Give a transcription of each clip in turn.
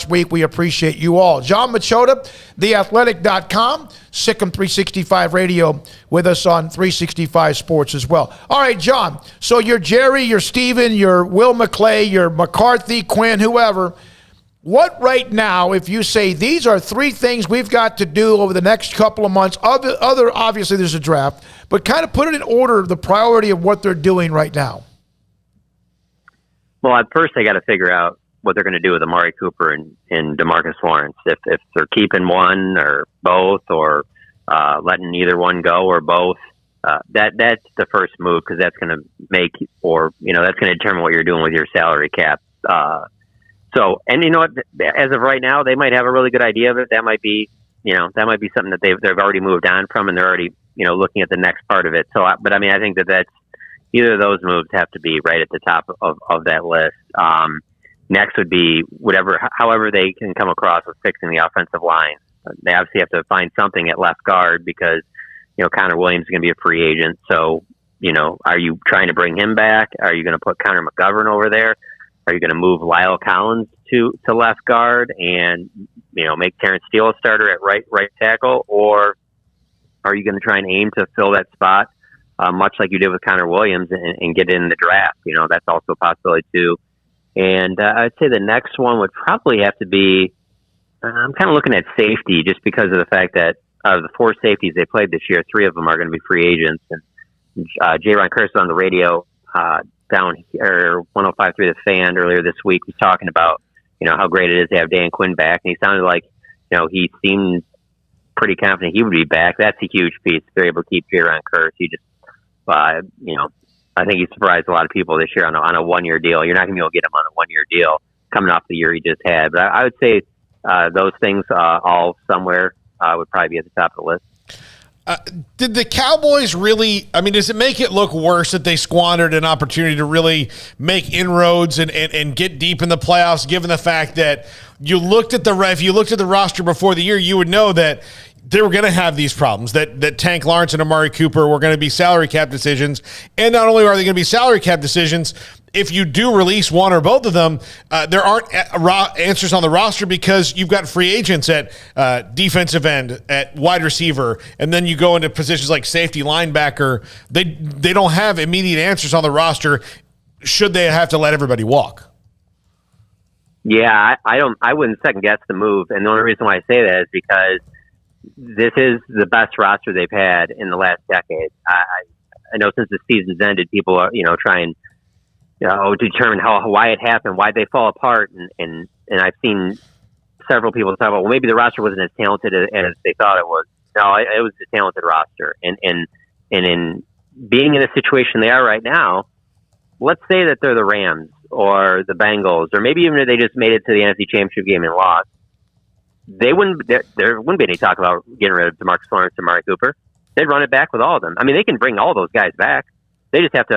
last week. We appreciate you all. Jon Machota, theathletic.com, Sikkim 365 Radio with us on 365 Sports as well. All right, John, so you're Jerry, you're Steven, you're Will McClay, you're McCarthy, Quinn, whoever. What right now, if you say these are three things we've got to do over the next couple of months, other obviously there's a draft, but kind of put it in order, the priority of what they're doing right now? Well, at first they got to figure out what they're going to do with Amari Cooper and DeMarcus Lawrence. If they're keeping one or both, or letting either one go or both, that's the first move, because that's going to make, or that's going to determine what you're doing with your salary cap. So, and you know what? As of right now, they might have a really good idea of it. That might be, something that they've already moved on from, and they're already, looking at the next part of it. So, but I mean, I think that's either of those moves have to be right at the top of that list. Next would be however they can come across with fixing the offensive line. They obviously have to find something at left guard, because, Connor Williams is going to be a free agent. So, are you trying to bring him back? Are you going to put Connor McGovern over there? Are you going to move Lyle Collins to left guard and, make Terrence Steele a starter at right tackle? Or are you going to try and aim to fill that spot, much like you did with Connor Williams, and get in the draft? That's also a possibility too. And I'd say the next one would probably have to be, I'm kind of looking at safety, just because of the fact that out of the four safeties they played this year, three of them are going to be free agents. And J-Ron Curse on the radio down here, 105.3 The Fan, earlier this week, was talking about, how great it is to have Dan Quinn back. And he sounded like, he seemed pretty confident he would be back. That's a huge piece. They're able to keep J-Ron Curse. He just, I think he surprised a lot of people this year on a one-year deal. You're not going to be able to get him on a one-year deal coming off the year he just had. But I would say those things all somewhere would probably be at the top of the list. Did the Cowboys really, does it make it look worse that they squandered an opportunity to really make inroads and get deep in the playoffs, given the fact that if you looked at the roster before the year, you would know that they were going to have these problems, that Tank Lawrence and Amari Cooper were going to be salary cap decisions. And not only are they going to be salary cap decisions, if you do release one or both of them, there aren't answers on the roster, because you've got free agents at defensive end, at wide receiver, and then you go into positions like safety, linebacker. They don't have immediate answers on the roster should they have to let everybody walk. Yeah, I wouldn't second guess the move. And the only reason why I say that is because this is the best roster they've had in the last decade. I know since the season's ended, people are, trying determine why it happened, why they fall apart, and I've seen several people talk about, well, maybe the roster wasn't as talented as they thought it was. No, it was a talented roster, and in being in a situation they are right now, let's say that they're the Rams or the Bengals, or maybe even if they just made it to the NFC Championship game and lost, there wouldn't be any talk about getting rid of DeMarcus Lawrence and Amari Cooper. They'd run it back with all of them. They can bring all those guys back. They just have to.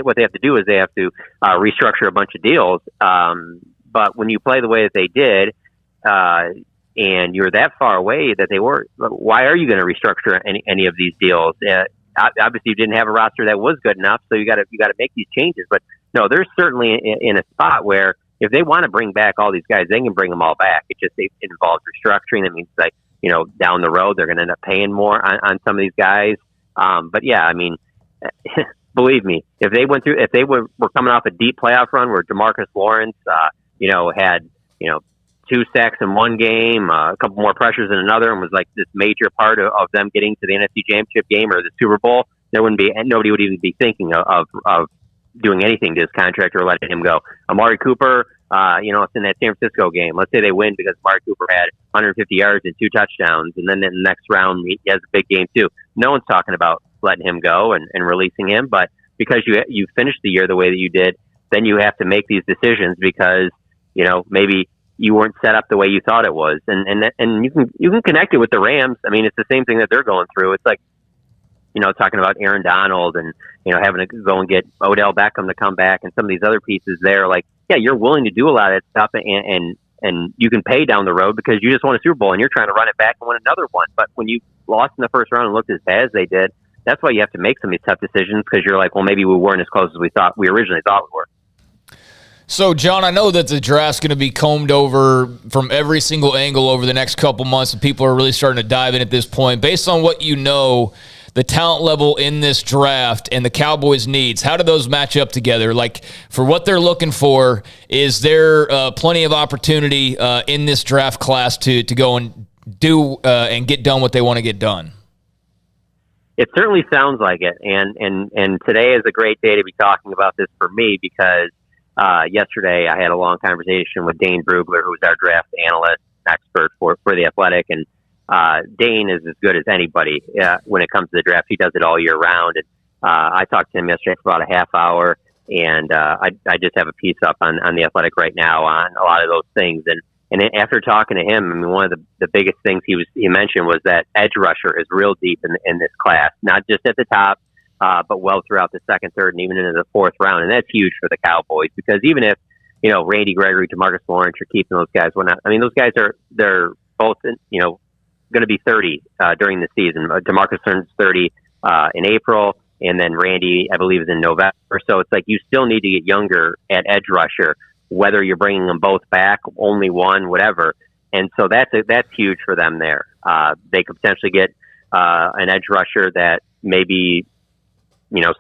What they have to do is they have to restructure a bunch of deals. But when you play the way that they did, and you're that far away that they were, why are you going to restructure any of these deals? Obviously, you didn't have a roster that was good enough, so you got to make these changes. But no, they're certainly in a spot where if they want to bring back all these guys, they can bring them all back. It involves restructuring. That means down the road they're going to end up paying more on some of these guys. But yeah, believe me, if they were coming off a deep playoff run where DeMarcus Lawrence, had 2 sacks in one game, a couple more pressures in another, and was like this major part of them getting to the NFC Championship game or the Super Bowl, nobody would even be thinking of doing anything to his contract or letting him go. Amari Cooper, it's in that San Francisco game. Let's say they win because Amari Cooper had 150 yards and 2 touchdowns, and then in the next round he has a big game too. No one's talking about letting him go and releasing him, but because you finished the year the way that you did, then you have to make these decisions because maybe you weren't set up the way you thought it was, and you can connect it with the Rams. It's the same thing that they're going through. It's like talking about Aaron Donald and having to go and get Odell Beckham to come back and some of these other pieces there. Like, yeah, you're willing to do a lot of that stuff, and you can pay down the road because you just won a Super Bowl and you're trying to run it back and win another one. But when you lost in the first round and looked as bad as they did, that's why you have to make some of these tough decisions because you're like, well, maybe we weren't as close as we originally thought we were. So, John, I know that the draft's going to be combed over from every single angle over the next couple months, and people are really starting to dive in at this point. Based on what you know, the talent level in this draft and the Cowboys' needs, how do those match up together? Like, for what they're looking for, is there plenty of opportunity in this draft class to go and do and get done what they want to get done? It certainly sounds like it, and today is a great day to be talking about this for me because yesterday I had a long conversation with Dane Brugler, who's our draft analyst expert for The Athletic, and Dane is as good as anybody when it comes to the draft. He does it all year round, and I talked to him yesterday for about a half hour, and I just have a piece up on The Athletic right now on a lot of those things, and then after talking to him, I mean, one of the biggest things he mentioned was that edge rusher is real deep in this class, not just at the top, but well throughout the second, third, and even into the fourth round. And that's huge for the Cowboys because even if, Randy Gregory, DeMarcus Lawrence are keeping those guys, those guys they're both, going to be 30 during the season. DeMarcus turns 30 in April, and then Randy, I believe, is in November. So it's like you still need to get younger at edge rusher, whether you're bringing them both back, only one, whatever. And so that's huge for them there. They could potentially get an edge rusher that maybe,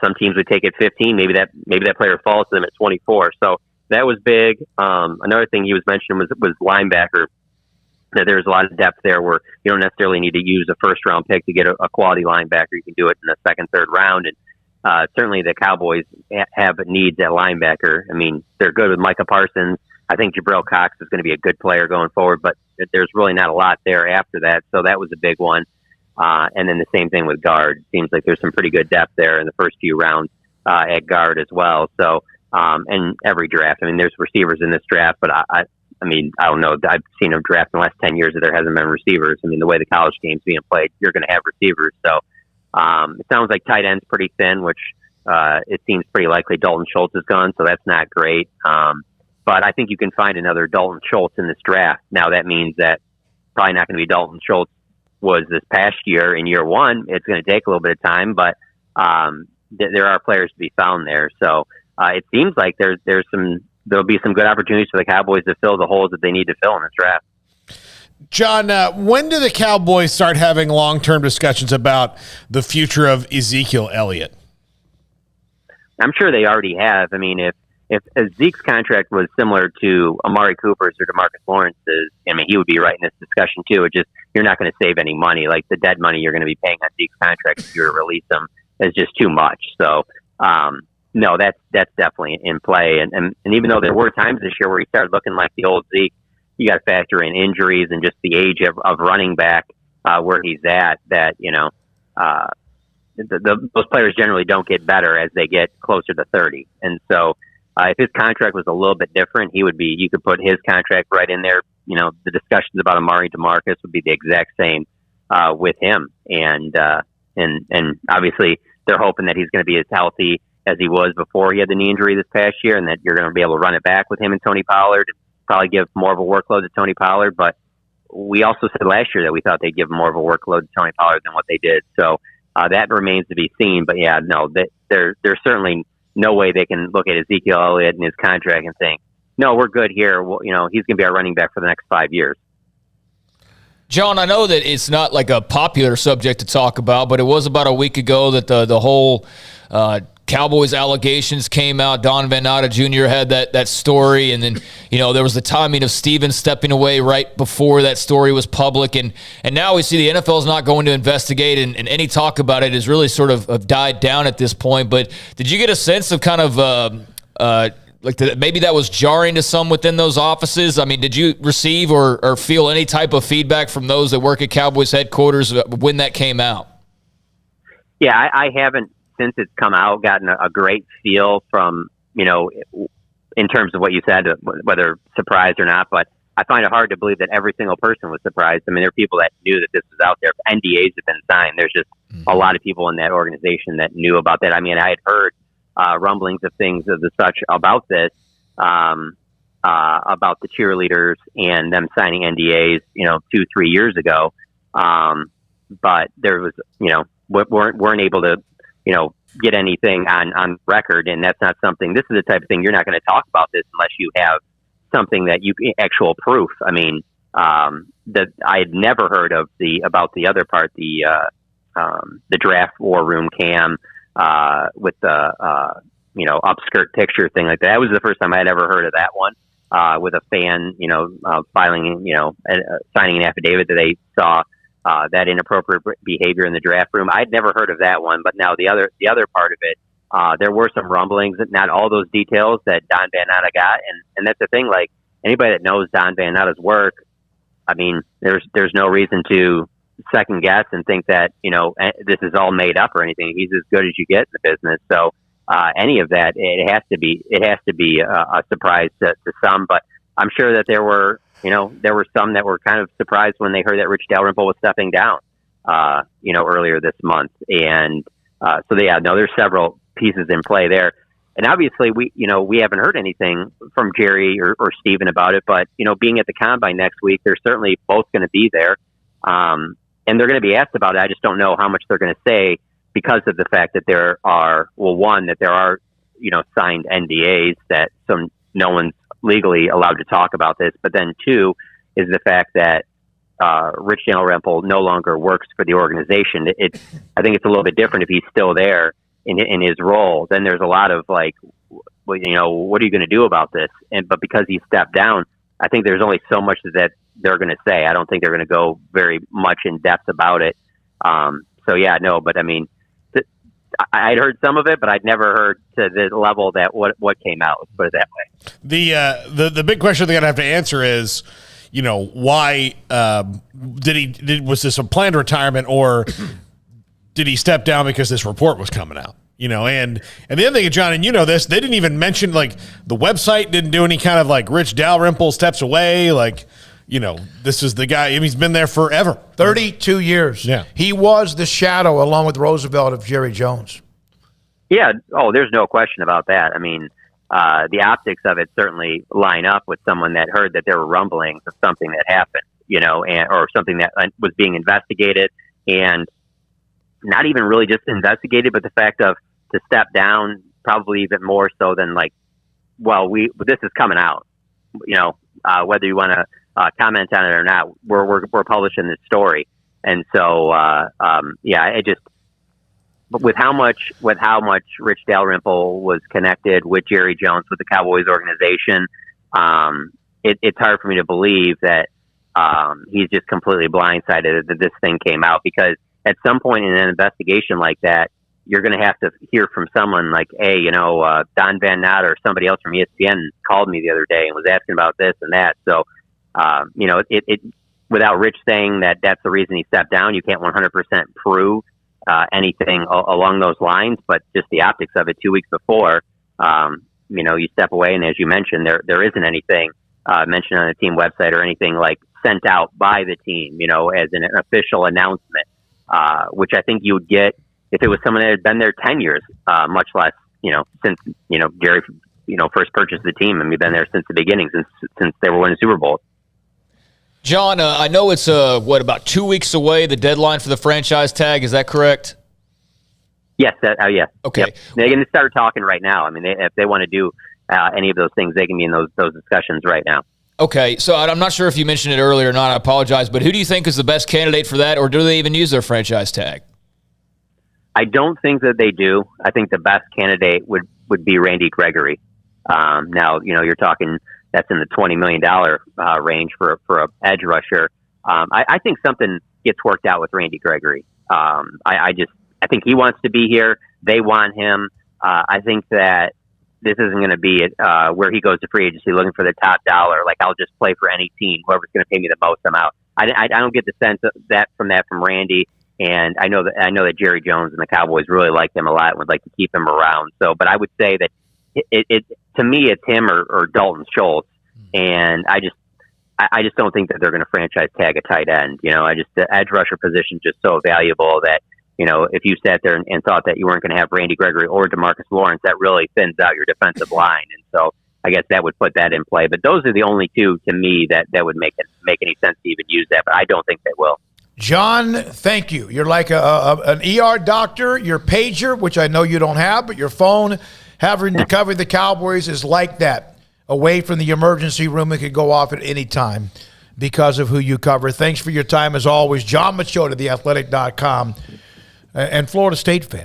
some teams would take at 15. Maybe that player falls to them at 24. So that was big. Another thing he was mentioning was linebacker. That there's a lot of depth there where you don't necessarily need to use a first round pick to get a quality linebacker. You can do it in the second, third round. And certainly the Cowboys have needs at linebacker. I mean, they're good with Micah Parsons. I think Jabril Cox is going to be a good player going forward, but there's really not a lot there after that. So that was a big one. And then the same thing with guard. Seems like there's some pretty good depth there in the first few rounds at guard as well. So, and every draft, I mean, there's receivers in this draft, but I don't know. I've seen a draft in the last 10 years that there hasn't been receivers. I mean, the way the college game's being played, you're going to have receivers. So it sounds like tight end's pretty thin, which it seems pretty likely Dalton Schultz is gone. So that's not great. But I think you can find another Dalton Schultz in this draft. Now that means that probably not going to be Dalton Schultz was this past year in year one. It's going to take a little bit of time, but there are players to be found there. So it seems like there'll be some good opportunities for the Cowboys to fill the holes that they need to fill in this draft. John, when do the Cowboys start having long-term discussions about the future of Ezekiel Elliott? I'm sure they already have. I mean, if Zeke's contract was similar to Amari Cooper's or DeMarcus Lawrence's, I mean, he would be right in this discussion too. It just, you're not going to save any money. Like the dead money you're going to be paying on Zeke's contract if you were to release him is just too much. So, no, that's definitely in play. And even though there were times this year where he started looking like the old Zeke, you got to factor in injuries and just the age of running back where he's at. That those players generally don't get better as they get closer to 30. And so, if his contract was a little bit different, you could put his contract right in there. The discussions about Amari DeMarcus would be the exact same with him. And obviously they're hoping that he's going to be as healthy as he was before he had the knee injury this past year, and that you're going to be able to run it back with him and Tony Pollard, probably give more of a workload to Tony Pollard. But we also said last year that we thought they'd give more of a workload to Tony Pollard than what they did. So that remains to be seen. But yeah, no, there's certainly no way they can look at Ezekiel Elliott and his contract and think, no, we're good here. Well, he's going to be our running back for the next 5 years. John, I know that it's not like a popular subject to talk about, but it was about a week ago that the whole Cowboys allegations came out. Don Van Natta Jr. had that story, and then there was the timing of Stevens stepping away right before that story was public, and now we see the NFL is not going to investigate, and any talk about it is really sort of died down at this point. But did you get a sense of kind of maybe that was jarring to some within those offices? I mean, did you receive or feel any type of feedback from those that work at Cowboys headquarters when that came out? Yeah, I haven't, since it's come out, gotten a great feel from, in terms of what you said, whether surprised or not. But I find it hard to believe that every single person was surprised. I mean, there are people that knew that this was out there. NDAs have been signed. There's just a lot of people in that organization that knew about that. I mean, I had heard rumblings of things of the such about this, about the cheerleaders and them signing NDAs, 2-3 years ago. But there was, weren't able to get anything on record, and that's not something. This is the type of thing you're not going to talk about this unless you have something that you actual proof. I mean, that I had never heard of about the other part, the draft war room cam with the upskirt picture thing like that. That was the first time I had ever heard of that one with a fan, filing, signing an affidavit that they saw that inappropriate behavior in the draft room. I'd never heard of that one, but now the other part of it, there were some rumblings, not all those details that Don Van Natta got, and that's the thing. Like anybody that knows Don Van Natta's work, I mean, there's no reason to second guess and think that this is all made up or anything. He's as good as you get in the business. So any of that, it has to be a surprise to some. But I'm sure that there were some that were kind of surprised when they heard that Rich Dalrymple was stepping down, earlier this month. And there's several pieces in play there. And obviously we haven't heard anything from Jerry or Steven about it, but, being at the Combine next week, they're certainly both going to be there. And they're going to be asked about it. I just don't know how much they're going to say because of the fact that there are signed NDAs that no one's legally allowed to talk about this. But then two is the fact that Rich Dalrymple no longer works for the organization. I think it's a little bit different if he's still there in his role. Then there's a lot of like, what are you going to do about this? But because he stepped down, I think there's only so much that they're going to say. I don't think they're going to go very much in depth about it. But I mean, I'd heard some of it, but I'd never heard to the level that what came out. Let's put it that way. The big question they're going to have to answer is, why was this a planned retirement, or did he step down because this report was coming out? And the other thing, John, and this, they didn't even mention, like, the website didn't do any kind of like Rich Dalrymple steps away, like. This is the guy. I mean, he's been there forever. 32 years. Yeah. He was the shadow, along with Roosevelt, of Jerry Jones. Yeah. Oh, there's no question about that. I mean, the optics of it certainly line up with someone that heard that there were rumblings of something that happened, or something that was being investigated, and not even really just investigated, but the fact of to step down, probably even more so than like, this is coming out, whether you want to comment on it or not, we're publishing this story. And so, but with how much Rich Dalrymple was connected with Jerry Jones, with the Cowboys organization, it's hard for me to believe that he's just completely blindsided that this thing came out, because at some point in an investigation like that, you're going to have to hear from someone like, hey, Don Van Natta or somebody else from ESPN called me the other day and was asking about this and that. So, without Rich saying that that's the reason he stepped down, you can't 100% prove anything along those lines. But just the optics of it, 2 weeks before, you step away, and as you mentioned, there isn't anything mentioned on the team website or anything like sent out by the team, as an official announcement, which I think you would get if it was someone that had been there 10 years, much less, since Jerry, first purchased the team, and we've been there since the beginning, since they were winning Super Bowl. John, I know it's about 2 weeks away, the deadline for the franchise tag. Is that correct? Yes. Yeah. Okay. Yep. They can start talking right now. I mean, if they want to do any of those things, they can be in those discussions right now. Okay. So I'm not sure if you mentioned it earlier or not. I apologize. But who do you think is the best candidate for that, or do they even use their franchise tag? I don't think that they do. I think the best candidate would be Randy Gregory. Now, you're talking that's in the $20 million range for a edge rusher. I think something gets worked out with Randy Gregory. I think he wants to be here. They want him. I think that this isn't going to be where he goes to free agency looking for the top dollar. Like, I'll just play for any team, whoever's going to pay me the most, I'm out. I don't get the sense of that from Randy. And I know that Jerry Jones and the Cowboys really like him a lot and would like to keep him around. So, but I would say that it to me, it's him or Dalton Schultz. And I just don't think that they're going to franchise tag a tight end. The edge rusher position is just so valuable that, if you sat there and thought that you weren't going to have Randy Gregory or DeMarcus Lawrence, that really thins out your defensive line. And so I guess that would put that in play. But those are the only two to me that would make any sense to even use that. But I don't think they will. John, thank you. You're like an ER doctor. Your pager, which I know you don't have, but your phone, having to cover the Cowboys is like that. Away from the emergency room, it could go off at any time because of who you cover. Thanks for your time as always. Jon Machota, theathletic.com, and Florida State fan.